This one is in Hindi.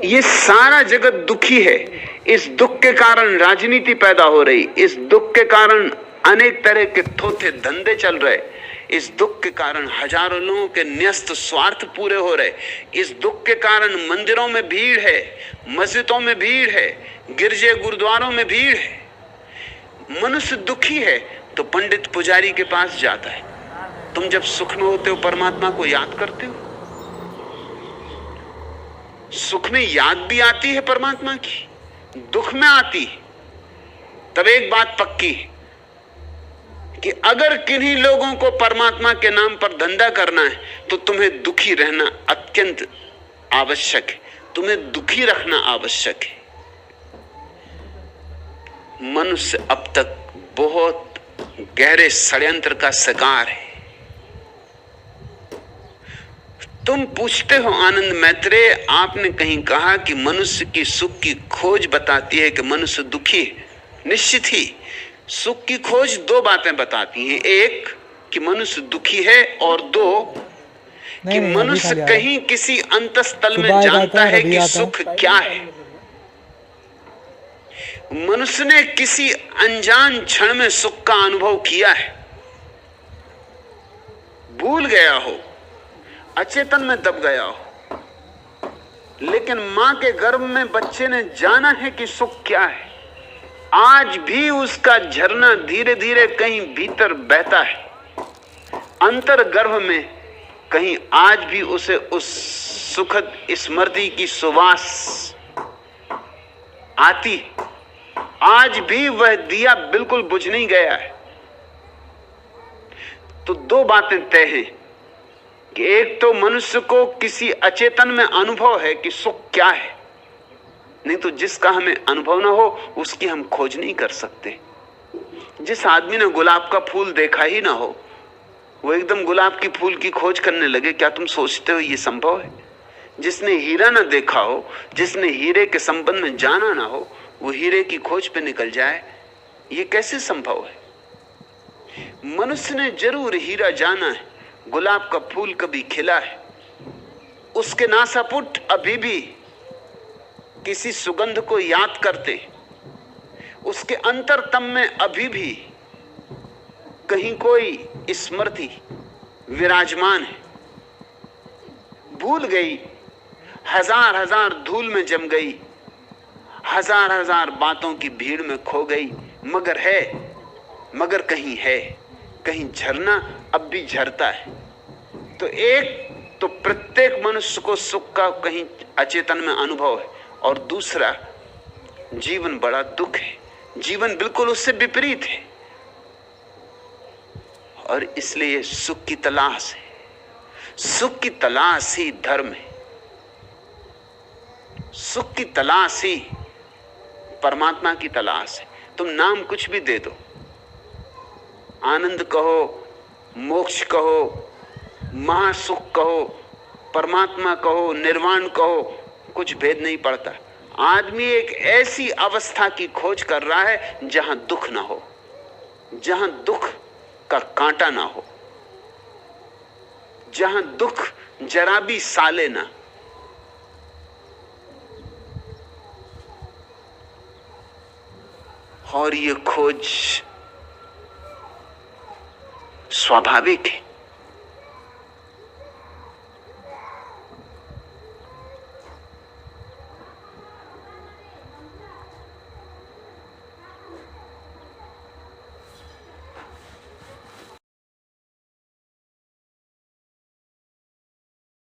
ये सारा जगत दुखी है। इस दुख के कारण राजनीति पैदा हो रही, इस दुख के कारण अनेक तरह के थोथे धंधे चल रहे, इस दुख के कारण हजारों लोगों के न्यस्त स्वार्थ पूरे हो रहे, इस दुख के कारण मंदिरों में भीड़ है, मस्जिदों में भीड़ है, गिरजे गुरुद्वारों में भीड़ है। मनुष्य दुखी है तो पंडित पुजारी के पास जाता है। तुम जब सुख में होते हो परमात्मा को याद करते हो? सुख में याद भी आती है परमात्मा की, दुख में आती है। तब एक बात पक्की है कि अगर किन्हीं लोगों को परमात्मा के नाम पर धंधा करना है तो तुम्हें दुखी रहना अत्यंत आवश्यक है, तुम्हें दुखी रखना आवश्यक है। मनुष्य अब तक बहुत गहरे षड्यंत्र का शिकार है। तुम पूछते हो आनंद मैत्रेय, आपने कहीं कहा कि मनुष्य की सुख की खोज बताती है कि मनुष्य दुखी है। निश्चित ही सुख की खोज दो बातें बताती हैं, एक कि मनुष्य दुखी है और दो कि मनुष्य कहीं किसी अंतस्तल में जानता है कि सुख क्या है। मनुष्य ने किसी अनजान क्षण में सुख का अनुभव किया है, भूल गया हो, अचेतन में दब गया हो, लेकिन मां के गर्भ में बच्चे ने जाना है कि सुख क्या है। आज भी उसका झरना धीरे धीरे कहीं भीतर बहता है, अंतर गर्भ में कहीं आज भी उसे उस सुखद स्मृति की सुवास आती है। आज भी वह दिया बिल्कुल बुझ नहीं गया है। तो दो बातें तय हैं कि एक तो मनुष्य को किसी अचेतन में अनुभव है कि सुख क्या है, नहीं तो जिसका हमें अनुभव ना हो उसकी हम खोज नहीं कर सकते। जिस आदमी ने गुलाब का फूल देखा ही ना हो वो एकदम गुलाब की फूल की खोज करने लगे, क्या तुम सोचते हो ये संभव है? जिसने हीरा ना देखा हो, जिसने हीरे के संबंध में जाना ना हो, वो हीरे की खोज पे निकल जाए, ये कैसे संभव है? मनुष्य ने जरूर हीरा जाना है, गुलाब का फूल कभी खिला है, उसके नासापुट अभी भी किसी सुगंध को याद करते, उसके अंतरतम में अभी भी कहीं कोई स्मृति विराजमान है। भूल गई, हजार हजार धूल में जम गई, हजार हजार बातों की भीड़ में खो गई, मगर है, मगर कहीं है, कहीं झरना अब भी झरता है। तो एक तो प्रत्येक मनुष्य को सुख का कहीं अचेतन में अनुभव है, और दूसरा जीवन बड़ा दुख है, जीवन बिल्कुल उससे विपरीत है, और इसलिए सुख की तलाश है। सुख की तलाश ही धर्म है, सुख की तलाश ही परमात्मा की तलाश है। तुम नाम कुछ भी दे दो, आनंद कहो, मोक्ष कहो, महासुख कहो, परमात्मा कहो, निर्वाण कहो, कुछ भेद नहीं पड़ता। आदमी एक ऐसी अवस्था की खोज कर रहा है जहां दुख ना हो, जहां दुख का कांटा ना हो, जहां दुख जरा भी साले ना। और ये खोज स्वाभाविक है।